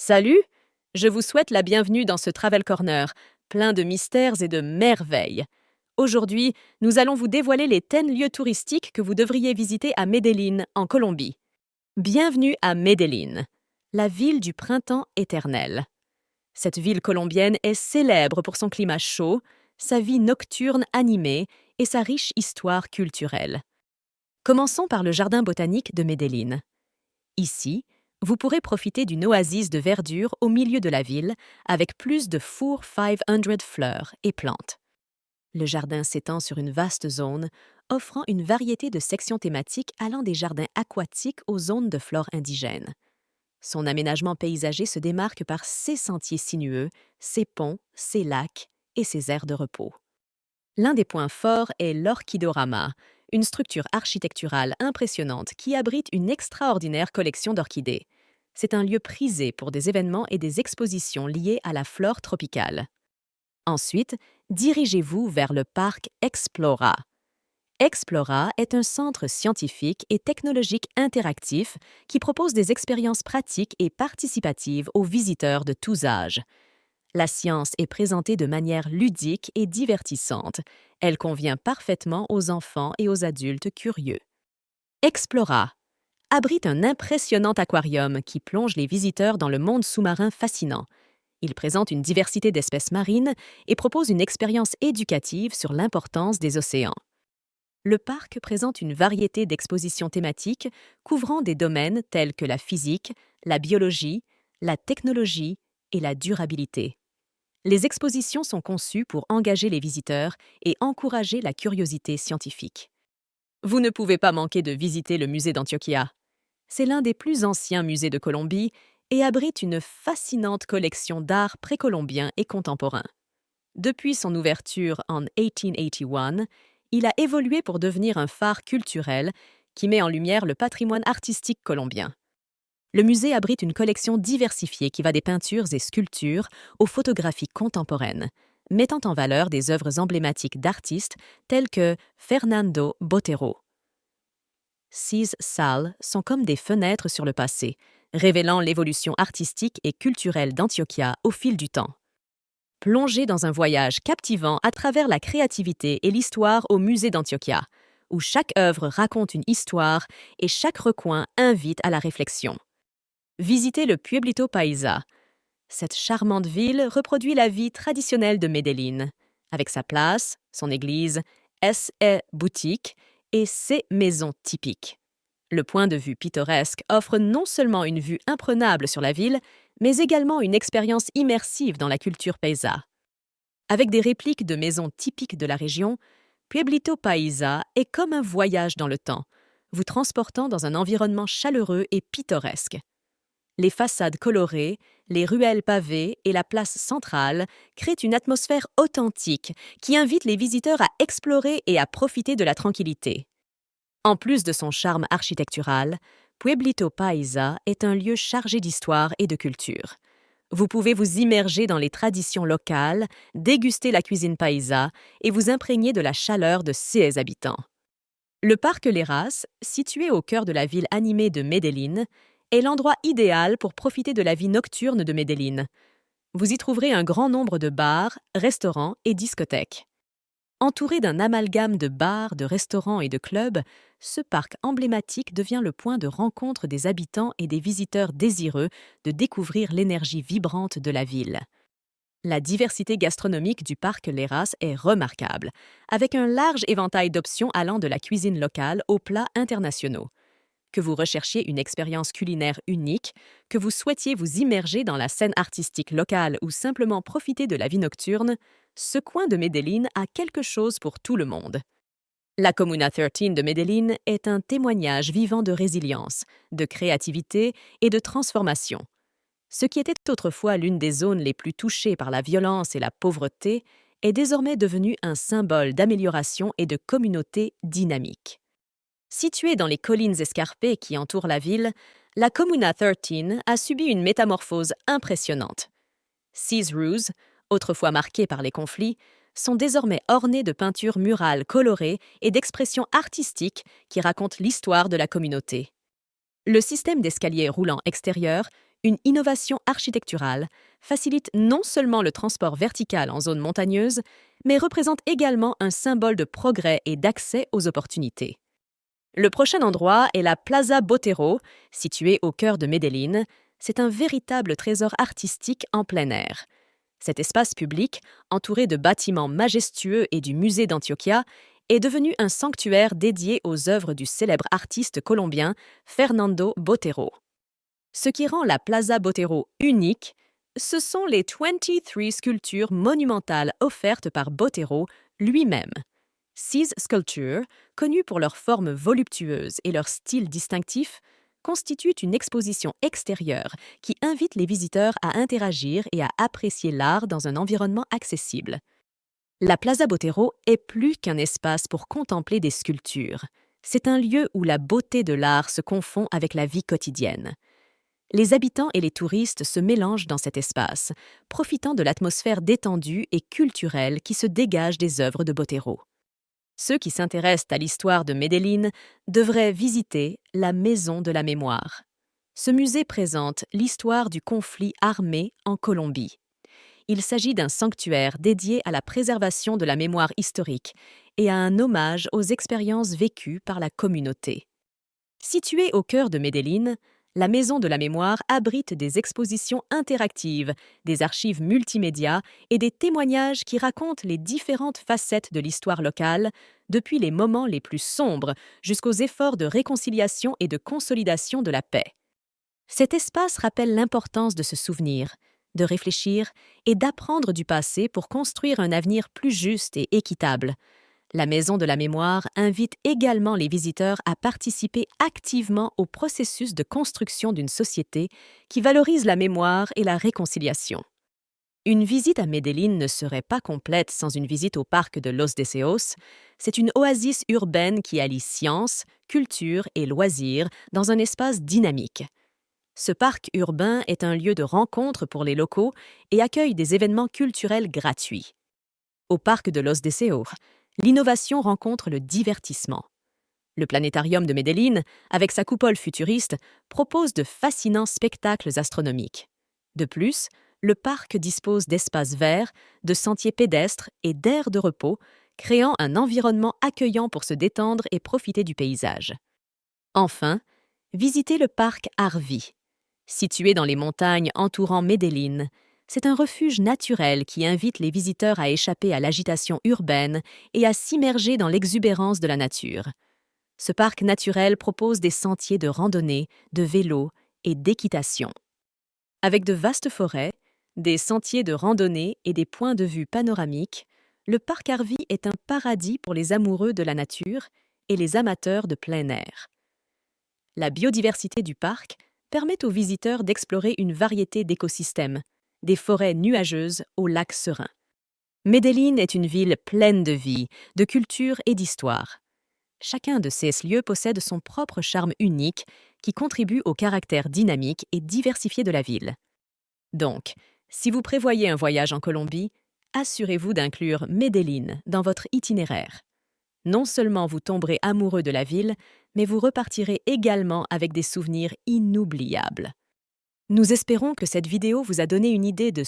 Salut! Je vous souhaite la bienvenue dans ce Travel Corner, plein de mystères et de merveilles. Aujourd'hui, nous allons vous dévoiler les 10 lieux touristiques que vous devriez visiter à Medellín, en Colombie. Bienvenue à Medellín, la ville du printemps éternel. Cette ville colombienne est célèbre pour son climat chaud, sa vie nocturne animée et sa riche histoire culturelle. Commençons par le jardin botanique de Medellín. Ici, vous pourrez profiter d'une oasis de verdure au milieu de la ville, avec plus de 400 fleurs et plantes. Le jardin s'étend sur une vaste zone, offrant une variété de sections thématiques allant des jardins aquatiques aux zones de flore indigène. Son aménagement paysager se démarque par ses sentiers sinueux, ses ponts, ses lacs et ses aires de repos. L'un des points forts est l'Orchidorama, une structure architecturale impressionnante qui abrite une extraordinaire collection d'orchidées. C'est un lieu prisé pour des événements et des expositions liées à la flore tropicale. Ensuite, dirigez-vous vers le parc Explora. Explora est un centre scientifique et technologique interactif qui propose des expériences pratiques et participatives aux visiteurs de tous âges. La science est présentée de manière ludique et divertissante. Elle convient parfaitement aux enfants et aux adultes curieux. Explora abrite un impressionnant aquarium qui plonge les visiteurs dans le monde sous-marin fascinant. Il présente une diversité d'espèces marines et propose une expérience éducative sur l'importance des océans. Le parc présente une variété d'expositions thématiques couvrant des domaines tels que la physique, la biologie, la technologie et la durabilité. Les expositions sont conçues pour engager les visiteurs et encourager la curiosité scientifique. Vous ne pouvez pas manquer de visiter le musée d'Antioquia. C'est l'un des plus anciens musées de Colombie et abrite une fascinante collection d'art précolombien et contemporain. Depuis son ouverture en 1881, il a évolué pour devenir un phare culturel qui met en lumière le patrimoine artistique colombien. Le musée abrite une collection diversifiée qui va des peintures et sculptures aux photographies contemporaines, mettant en valeur des œuvres emblématiques d'artistes tels que Fernando Botero. Ces salles sont comme des fenêtres sur le passé, révélant l'évolution artistique et culturelle d'Antioquia au fil du temps. Plongez dans un voyage captivant à travers la créativité et l'histoire au musée d'Antioquia, où chaque œuvre raconte une histoire et chaque recoin invite à la réflexion. Visitez le Pueblito Paisa. Cette charmante ville reproduit la vie traditionnelle de Medellín, avec sa place, son église, ses boutiques et ses maisons typiques. Le point de vue pittoresque offre non seulement une vue imprenable sur la ville, mais également une expérience immersive dans la culture paisa. Avec des répliques de maisons typiques de la région, Pueblito Paisa est comme un voyage dans le temps, vous transportant dans un environnement chaleureux et pittoresque. Les façades colorées, les ruelles pavées et la place centrale créent une atmosphère authentique qui invite les visiteurs à explorer et à profiter de la tranquillité. En plus de son charme architectural, Pueblito Paisa est un lieu chargé d'histoire et de culture. Vous pouvez vous immerger dans les traditions locales, déguster la cuisine paisa et vous imprégner de la chaleur de ses habitants. Le parc Lleras, situé au cœur de la ville animée de Medellín, est l'endroit idéal pour profiter de la vie nocturne de Medellín. Vous y trouverez un grand nombre de bars, restaurants et discothèques. Entouré d'un amalgame de bars, de restaurants et de clubs, ce parc emblématique devient le point de rencontre des habitants et des visiteurs désireux de découvrir l'énergie vibrante de la ville. La diversité gastronomique du parc Lleras est remarquable, avec un large éventail d'options allant de la cuisine locale aux plats internationaux. Que vous recherchiez une expérience culinaire unique, que vous souhaitiez vous immerger dans la scène artistique locale ou simplement profiter de la vie nocturne, ce coin de Medellín a quelque chose pour tout le monde. La Comuna 13 de Medellín est un témoignage vivant de résilience, de créativité et de transformation. Ce qui était autrefois l'une des zones les plus touchées par la violence et la pauvreté est désormais devenu un symbole d'amélioration et de communauté dynamique. Située dans les collines escarpées qui entourent la ville, la Comuna 13 a subi une métamorphose impressionnante. Ses rues, autrefois marquées par les conflits, sont désormais ornées de peintures murales colorées et d'expressions artistiques qui racontent l'histoire de la communauté. Le système d'escaliers roulants extérieurs, une innovation architecturale, facilite non seulement le transport vertical en zone montagneuse, mais représente également un symbole de progrès et d'accès aux opportunités. Le prochain endroit est la Plaza Botero, située au cœur de Medellín. C'est un véritable trésor artistique en plein air. Cet espace public, entouré de bâtiments majestueux et du musée d'Antioquia, est devenu un sanctuaire dédié aux œuvres du célèbre artiste colombien Fernando Botero. Ce qui rend la Plaza Botero unique, ce sont les 23 sculptures monumentales offertes par Botero lui-même. Ces sculptures, connues pour leur forme voluptueuse et leur style distinctif, constituent une exposition extérieure qui invite les visiteurs à interagir et à apprécier l'art dans un environnement accessible. La Plaza Botero est plus qu'un espace pour contempler des sculptures. C'est un lieu où la beauté de l'art se confond avec la vie quotidienne. Les habitants et les touristes se mélangent dans cet espace, profitant de l'atmosphère détendue et culturelle qui se dégage des œuvres de Botero. Ceux qui s'intéressent à l'histoire de Medellín devraient visiter la Maison de la Mémoire. Ce musée présente l'histoire du conflit armé en Colombie. Il s'agit d'un sanctuaire dédié à la préservation de la mémoire historique et à un hommage aux expériences vécues par la communauté. Située au cœur de Medellín, la Maison de la Mémoire abrite des expositions interactives, des archives multimédia et des témoignages qui racontent les différentes facettes de l'histoire locale, depuis les moments les plus sombres jusqu'aux efforts de réconciliation et de consolidation de la paix. Cet espace rappelle l'importance de se souvenir, de réfléchir et d'apprendre du passé pour construire un avenir plus juste et équitable. La Maison de la Mémoire invite également les visiteurs à participer activement au processus de construction d'une société qui valorise la mémoire et la réconciliation. Une visite à Medellín ne serait pas complète sans une visite au parc de Los Deseos. C'est une oasis urbaine qui allie science, culture et loisirs dans un espace dynamique. Ce parc urbain est un lieu de rencontre pour les locaux et accueille des événements culturels gratuits. Au parc de Los Deseos, l'innovation rencontre le divertissement. Le planétarium de Medellín, avec sa coupole futuriste, propose de fascinants spectacles astronomiques. De plus, le parc dispose d'espaces verts, de sentiers pédestres et d'aires de repos, créant un environnement accueillant pour se détendre et profiter du paysage. Enfin, visitez le parc Arví. Situé dans les montagnes entourant Medellín, c'est un refuge naturel qui invite les visiteurs à échapper à l'agitation urbaine et à s'immerger dans l'exubérance de la nature. Ce parc naturel propose des sentiers de randonnée, de vélo et d'équitation. Avec de vastes forêts, des sentiers de randonnée et des points de vue panoramiques, le parc Arví est un paradis pour les amoureux de la nature et les amateurs de plein air. La biodiversité du parc permet aux visiteurs d'explorer une variété d'écosystèmes, des forêts nuageuses aux lacs sereins. Medellín est une ville pleine de vie, de culture et d'histoire. Chacun de ces lieux possède son propre charme unique qui contribue au caractère dynamique et diversifié de la ville. Donc, si vous prévoyez un voyage en Colombie, assurez-vous d'inclure Medellín dans votre itinéraire. Non seulement vous tomberez amoureux de la ville, mais vous repartirez également avec des souvenirs inoubliables. Nous espérons que cette vidéo vous a donné une idée de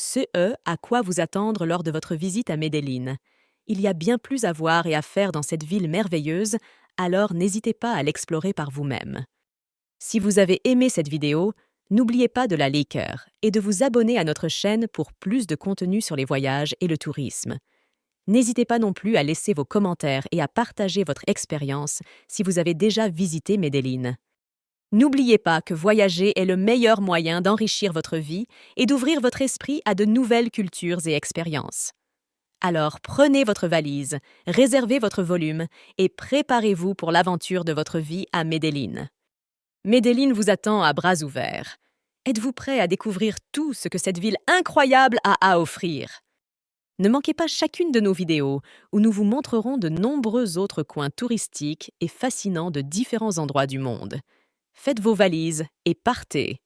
à quoi vous attendre lors de votre visite à Medellín. Il y a bien plus à voir et à faire dans cette ville merveilleuse, alors n'hésitez pas à l'explorer par vous-même. Si vous avez aimé cette vidéo, n'oubliez pas de la liker et de vous abonner à notre chaîne pour plus de contenu sur les voyages et le tourisme. N'hésitez pas non plus à laisser vos commentaires et à partager votre expérience si vous avez déjà visité Medellín. N'oubliez pas que voyager est le meilleur moyen d'enrichir votre vie et d'ouvrir votre esprit à de nouvelles cultures et expériences. Alors prenez votre valise, réservez votre volume et préparez-vous pour l'aventure de votre vie à Medellín. Medellín vous attend à bras ouverts. Êtes-vous prêt à découvrir tout ce que cette ville incroyable a à offrir? Ne manquez pas chacune de nos vidéos où nous vous montrerons de nombreux autres coins touristiques et fascinants de différents endroits du monde. Faites vos valises et partez!